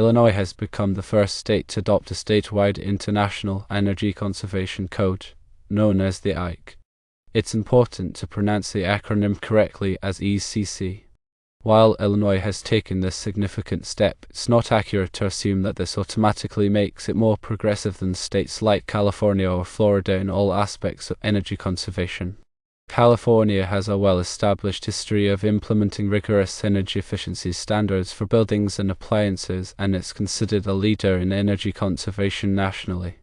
Illinois has become the first state to adopt a statewide International Energy Conservation Code, known as the IECC. It's important to pronounce the acronym correctly as IECC. While Illinois has taken this significant step, it's not accurate to assume that this automatically makes it more progressive than states like California or Florida in all aspects of energy conservation. California has a well-established history of implementing rigorous energy efficiency standards for buildings and appliances, and is considered a leader in energy conservation nationally.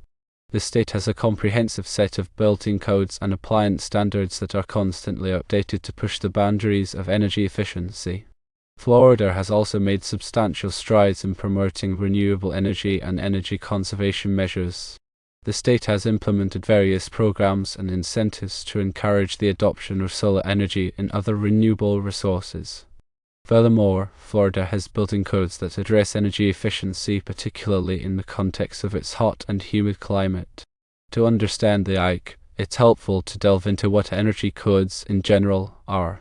The state has a comprehensive set of building codes and appliance standards that are constantly updated to push the boundaries of energy efficiency. Florida has also made substantial strides in promoting renewable energy and energy conservation measures. The state has implemented various programs and incentives to encourage the adoption of solar energy and other renewable resources. Furthermore, Florida has building codes that address energy efficiency, particularly in the context of its hot and humid climate. To understand the IECC, it's helpful to delve into what energy codes in general are.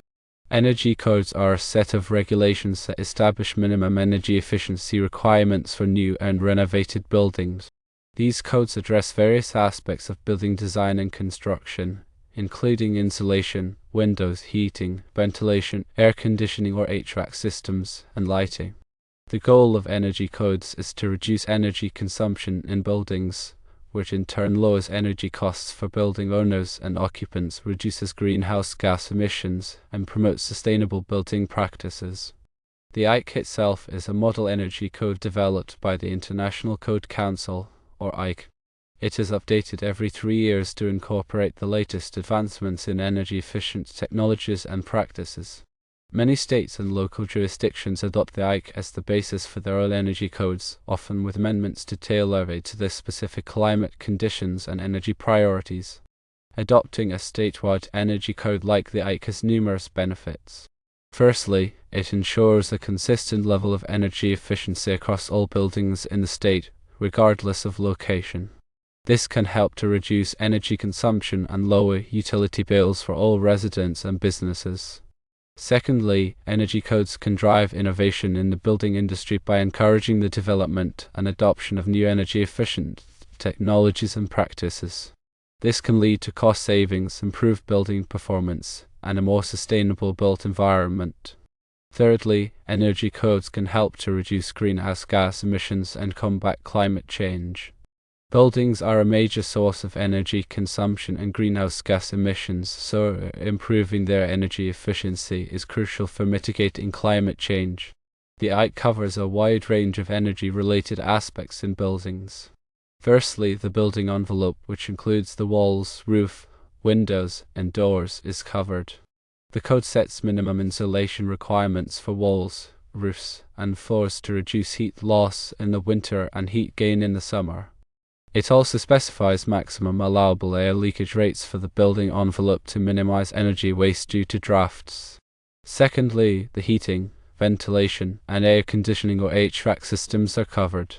Energy codes are a set of regulations that establish minimum energy efficiency requirements for new and renovated buildings. These codes address various aspects of building design and construction, including insulation, windows, heating, ventilation, air conditioning or HVAC systems, and lighting. The goal of energy codes is to reduce energy consumption in buildings, which in turn lowers energy costs for building owners and occupants, reduces greenhouse gas emissions, and promotes sustainable building practices. The IECC itself is a model energy code developed by the International Code Council, or IECC. It is updated every 3 years to incorporate the latest advancements in energy-efficient technologies and practices. Many states and local jurisdictions adopt the IECC as the basis for their own energy codes, often with amendments to tailor it to their specific climate conditions and energy priorities. Adopting a statewide energy code like the IECC has numerous benefits. Firstly, it ensures a consistent level of energy efficiency across all buildings in the state, regardless of location. This can help to reduce energy consumption and lower utility bills for all residents and businesses. Secondly, energy codes can drive innovation in the building industry by encouraging the development and adoption of new energy-efficient technologies and practices. This can lead to cost savings, improved building performance, and a more sustainable built environment. Thirdly, energy codes can help to reduce greenhouse gas emissions and combat climate change. Buildings are a major source of energy consumption and greenhouse gas emissions, so improving their energy efficiency is crucial for mitigating climate change. The IECC covers a wide range of energy-related aspects in buildings. Firstly, the building envelope, which includes the walls, roof, windows, and doors, is covered. The code sets minimum insulation requirements for walls, roofs, and floors to reduce heat loss in the winter and heat gain in the summer. It also specifies maximum allowable air leakage rates for the building envelope to minimize energy waste due to drafts. Secondly, the heating, ventilation, and air conditioning or HVAC systems are covered.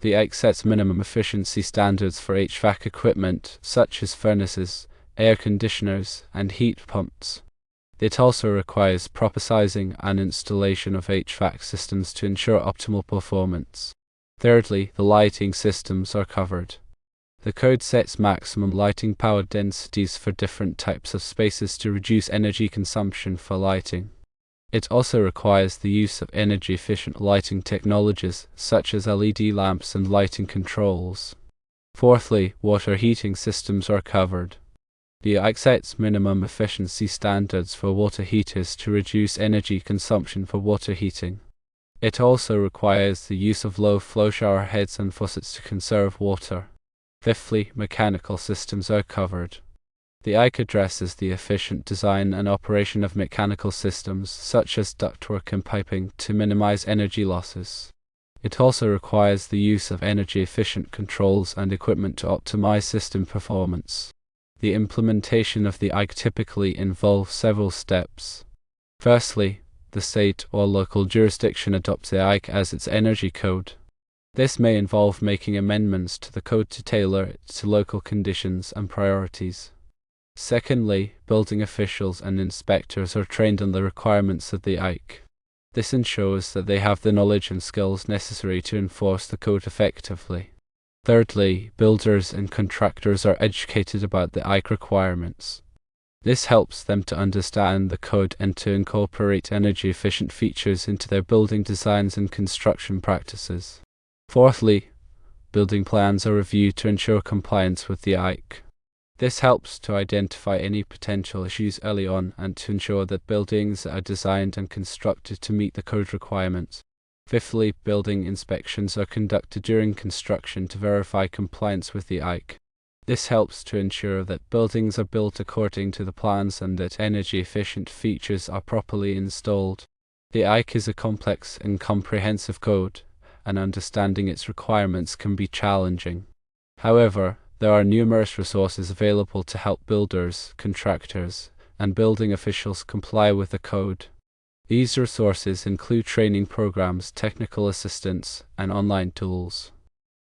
The IECC sets minimum efficiency standards for HVAC equipment, such as furnaces, air conditioners, and heat pumps. It also requires proper sizing and installation of HVAC systems to ensure optimal performance. Thirdly, the lighting systems are covered. The code sets maximum lighting power densities for different types of spaces to reduce energy consumption for lighting. It also requires the use of energy-efficient lighting technologies, such as LED lamps and lighting controls. Fourthly, water heating systems are covered. The IECC sets minimum efficiency standards for water heaters to reduce energy consumption for water heating. It also requires the use of low-flow shower heads and faucets to conserve water. Fifthly, mechanical systems are covered. The IECC addresses the efficient design and operation of mechanical systems, such as ductwork and piping, to minimize energy losses. It also requires the use of energy-efficient controls and equipment to optimize system performance. The implementation of the IECC typically involves several steps. Firstly, the state or local jurisdiction adopts the IECC as its energy code. This may involve making amendments to the code to tailor it to local conditions and priorities. Secondly, building officials and inspectors are trained on the requirements of the IECC. This ensures that they have the knowledge and skills necessary to enforce the code effectively. Thirdly, builders and contractors are educated about the IEC requirements. This helps them to understand the code and to incorporate energy-efficient features into their building designs and construction practices. Fourthly, building plans are reviewed to ensure compliance with the IEC. This helps to identify any potential issues early on and to ensure that buildings are designed and constructed to meet the code requirements. Fifthly, building inspections are conducted during construction to verify compliance with the IEC. This helps to ensure that buildings are built according to the plans and that energy-efficient features are properly installed. The IEC is a complex and comprehensive code, and understanding its requirements can be challenging. However, there are numerous resources available to help builders, contractors, and building officials comply with the code. These resources include training programs, technical assistance, and online tools.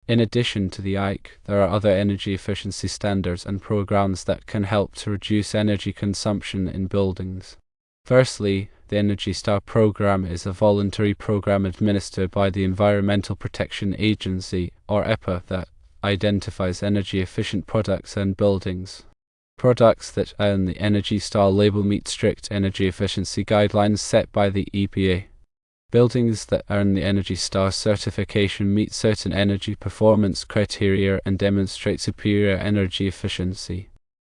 In addition to the IEC, there are other energy efficiency standards and programs that can help to reduce energy consumption in buildings. Firstly, the Energy Star program is a voluntary program administered by the Environmental Protection Agency, or EPA, that identifies energy-efficient products and buildings. Products that earn the Energy Star label meet strict energy efficiency guidelines set by the EPA. Buildings that earn the Energy Star certification meet certain energy performance criteria and demonstrate superior energy efficiency.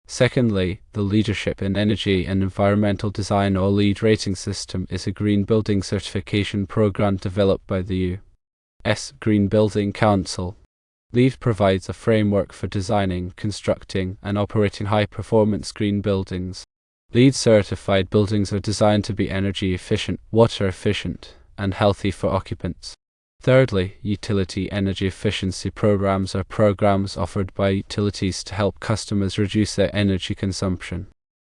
Secondly, the Leadership in Energy and Environmental Design, or LEED rating system, is a green building certification program developed by the U.S. Green Building Council. LEED provides a framework for designing, constructing, and operating high-performance green buildings. LEED-certified buildings are designed to be energy efficient, water efficient, and healthy for occupants. Thirdly, utility energy efficiency programs are programs offered by utilities to help customers reduce their energy consumption.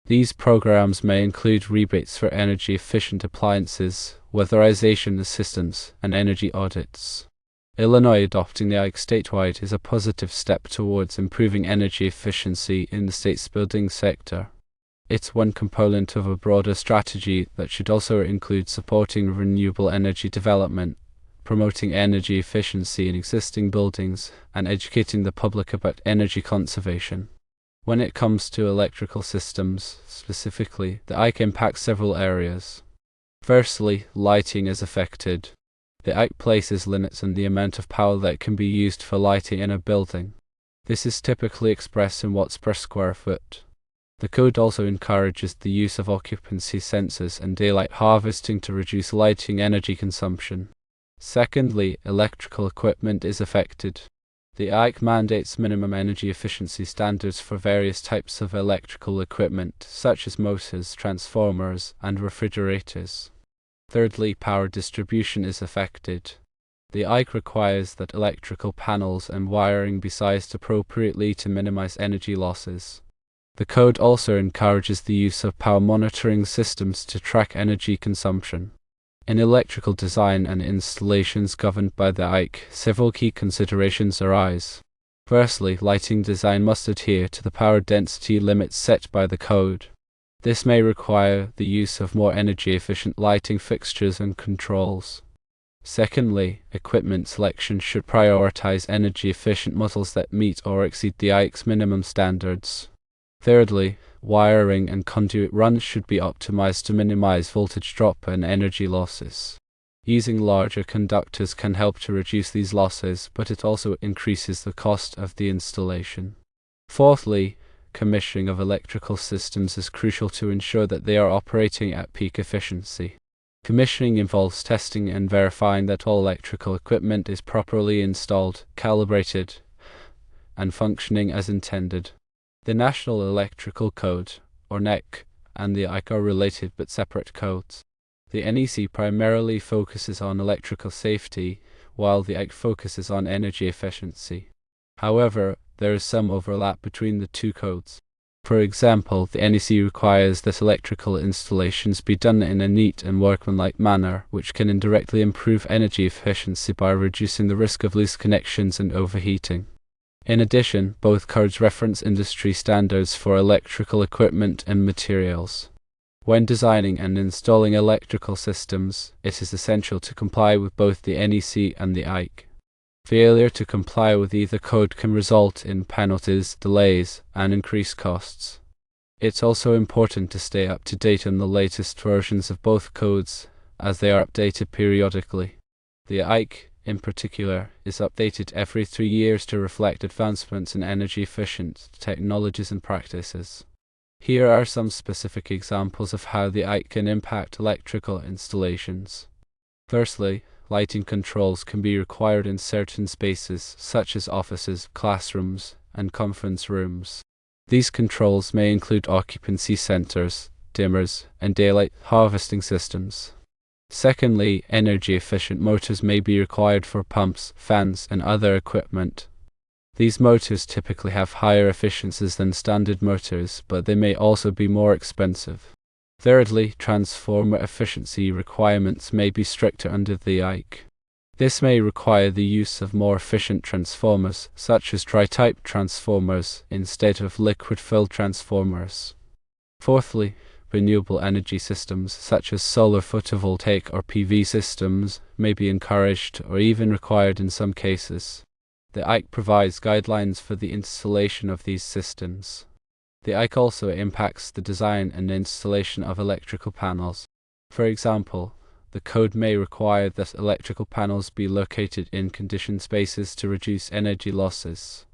These programs may include rebates for energy-efficient appliances, weatherization assistance, and energy audits. Illinois adopting the IEC statewide is a positive step towards improving energy efficiency in the state's building sector. It's one component of a broader strategy that should also include supporting renewable energy development, promoting energy efficiency in existing buildings, and educating the public about energy conservation. When it comes to electrical systems, specifically, the IEC impacts several areas. Firstly, lighting is affected. The IEC places limits on the amount of power that can be used for lighting in a building. This is typically expressed in watts per square foot. The code also encourages the use of occupancy sensors and daylight harvesting to reduce lighting energy consumption. Secondly, electrical equipment is affected. The IEC mandates minimum energy efficiency standards for various types of electrical equipment, such as motors, transformers, and refrigerators. Thirdly, power distribution is affected. The IEC requires that electrical panels and wiring be sized appropriately to minimize energy losses. The code also encourages the use of power monitoring systems to track energy consumption. In electrical design and installations governed by the IEC, several key considerations arise. Firstly, lighting design must adhere to the power density limits set by the code. This may require the use of more energy-efficient lighting fixtures and controls. Secondly, equipment selection should prioritize energy-efficient models that meet or exceed the IEC's minimum standards. Thirdly, wiring and conduit runs should be optimized to minimize voltage drop and energy losses. Using larger conductors can help to reduce these losses, but it also increases the cost of the installation. Fourthly, commissioning of electrical systems is crucial to ensure that they are operating at peak efficiency. Commissioning involves testing and verifying that all electrical equipment is properly installed, calibrated, and functioning as intended. The National Electrical Code, or NEC, and the IEC are related but separate codes. The NEC primarily focuses on electrical safety, while the IEC focuses on energy efficiency. However, there is some overlap between the two codes. For example, the NEC requires that electrical installations be done in a neat and workmanlike manner, which can indirectly improve energy efficiency by reducing the risk of loose connections and overheating. In addition, both codes reference industry standards for electrical equipment and materials. When designing and installing electrical systems, it is essential to comply with both the NEC and the IEC. Failure to comply with either code can result in penalties, delays, and increased costs. It's also important to stay up to date on the latest versions of both codes, as they are updated periodically. The IEC, in particular, is updated every 3 years to reflect advancements in energy-efficient technologies and practices. Here are some specific examples of how the IEC can impact electrical installations. Firstly, lighting controls can be required in certain spaces, such as offices, classrooms, and conference rooms. These controls may include occupancy sensors, dimmers, and daylight harvesting systems. Secondly, energy-efficient motors may be required for pumps, fans, and other equipment. These motors typically have higher efficiencies than standard motors, but they may also be more expensive. Thirdly, transformer efficiency requirements may be stricter under the IEC. This may require the use of more efficient transformers, such as dry-type transformers, instead of liquid-filled transformers. Fourthly, renewable energy systems, such as solar photovoltaic or PV systems, may be encouraged or even required in some cases. The IEC provides guidelines for the installation of these systems. The IEC also impacts the design and installation of electrical panels. For example, the code may require that electrical panels be located in conditioned spaces to reduce energy losses.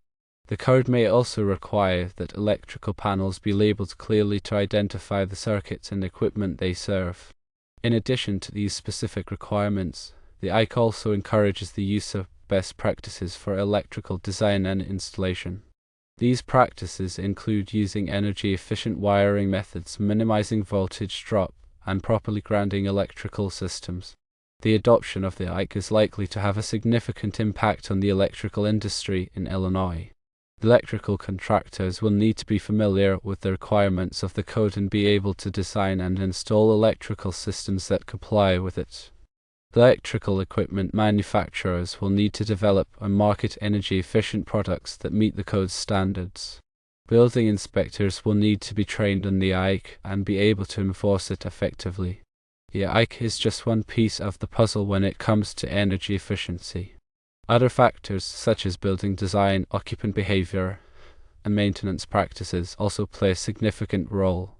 The code may also require that electrical panels be labeled clearly to identify the circuits and equipment they serve. In addition to these specific requirements, the IEC also encourages the use of best practices for electrical design and installation. These practices include using energy-efficient wiring methods, minimizing voltage drop, and properly grounding electrical systems. The adoption of the IEC is likely to have a significant impact on the electrical industry in Illinois. Electrical contractors will need to be familiar with the requirements of the code and be able to design and install electrical systems that comply with it. Electrical equipment manufacturers will need to develop and market energy-efficient products that meet the code's standards. Building inspectors will need to be trained on the IEC and be able to enforce it effectively. The IEC is just one piece of the puzzle when it comes to energy efficiency. Other factors such as building design, occupant behavior, and maintenance practices also play a significant role.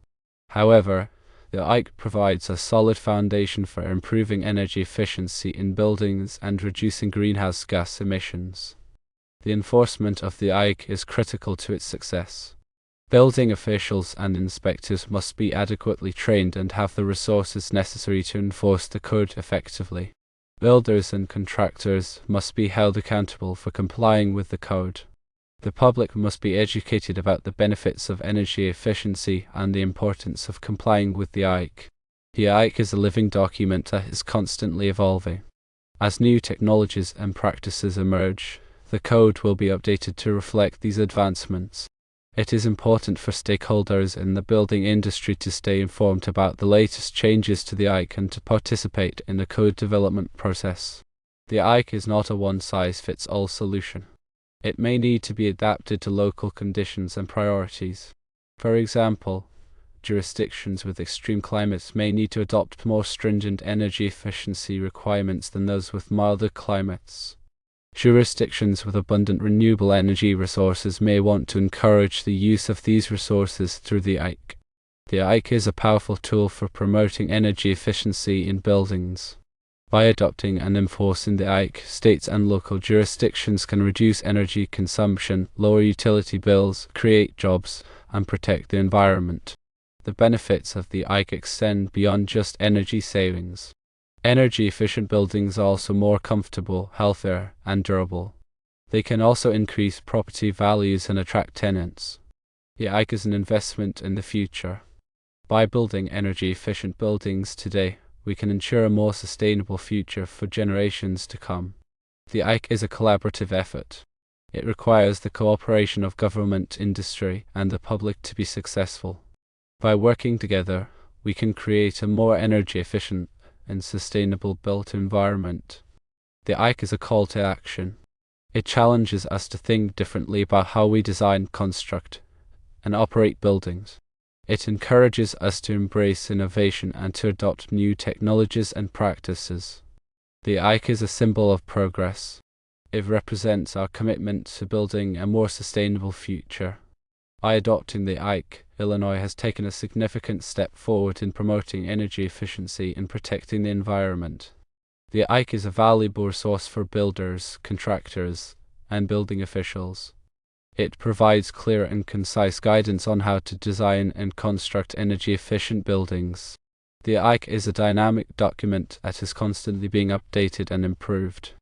However, the IEC provides a solid foundation for improving energy efficiency in buildings and reducing greenhouse gas emissions. The enforcement of the IEC is critical to its success. Building officials and inspectors must be adequately trained and have the resources necessary to enforce the code effectively. Builders and contractors must be held accountable for complying with the code. The public must be educated about the benefits of energy efficiency and the importance of complying with the IEC. The IEC is a living document that is constantly evolving. As new technologies and practices emerge, the code will be updated to reflect these advancements. It is important for stakeholders in the building industry to stay informed about the latest changes to the IEC and to participate in the code development process. The IEC is not a one-size-fits-all solution. It may need to be adapted to local conditions and priorities. For example, jurisdictions with extreme climates may need to adopt more stringent energy efficiency requirements than those with milder climates. Jurisdictions with abundant renewable energy resources may want to encourage the use of these resources through the IEC. The IEC is a powerful tool for promoting energy efficiency in buildings. By adopting and enforcing the IEC, states and local jurisdictions can reduce energy consumption, lower utility bills, create jobs, and protect the environment. The benefits of the IEC extend beyond just energy savings. Energy-efficient buildings are also more comfortable, healthier, and durable. They can also increase property values and attract tenants. The IEC is an investment in the future. By building energy-efficient buildings today, we can ensure a more sustainable future for generations to come. The IEC is a collaborative effort. It requires the cooperation of government, industry, and the public to be successful. By working together, we can create a more energy-efficient and sustainable built environment. The IEC is a call to action. It challenges us to think differently about how we design, construct, and operate buildings. It encourages us to embrace innovation and to adopt new technologies and practices. The IECC is a symbol of progress. It represents our commitment to building a more sustainable future. By adopting the IECC, Illinois has taken a significant step forward in promoting energy efficiency and protecting the environment. The IECC is a valuable resource for builders, contractors, and building officials. It provides clear and concise guidance on how to design and construct energy-efficient buildings. The IECC is a dynamic document that is constantly being updated and improved.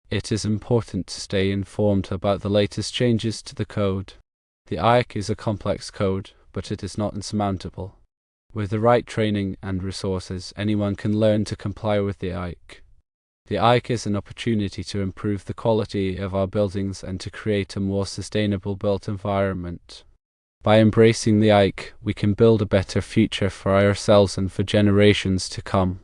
It is important to stay informed about the latest changes to the code. The IECC is a complex code, but it is not insurmountable. With the right training and resources, anyone can learn to comply with the IECC. The IECC is an opportunity to improve the quality of our buildings and to create a more sustainable built environment. By embracing the IECC, we can build a better future for ourselves and for generations to come.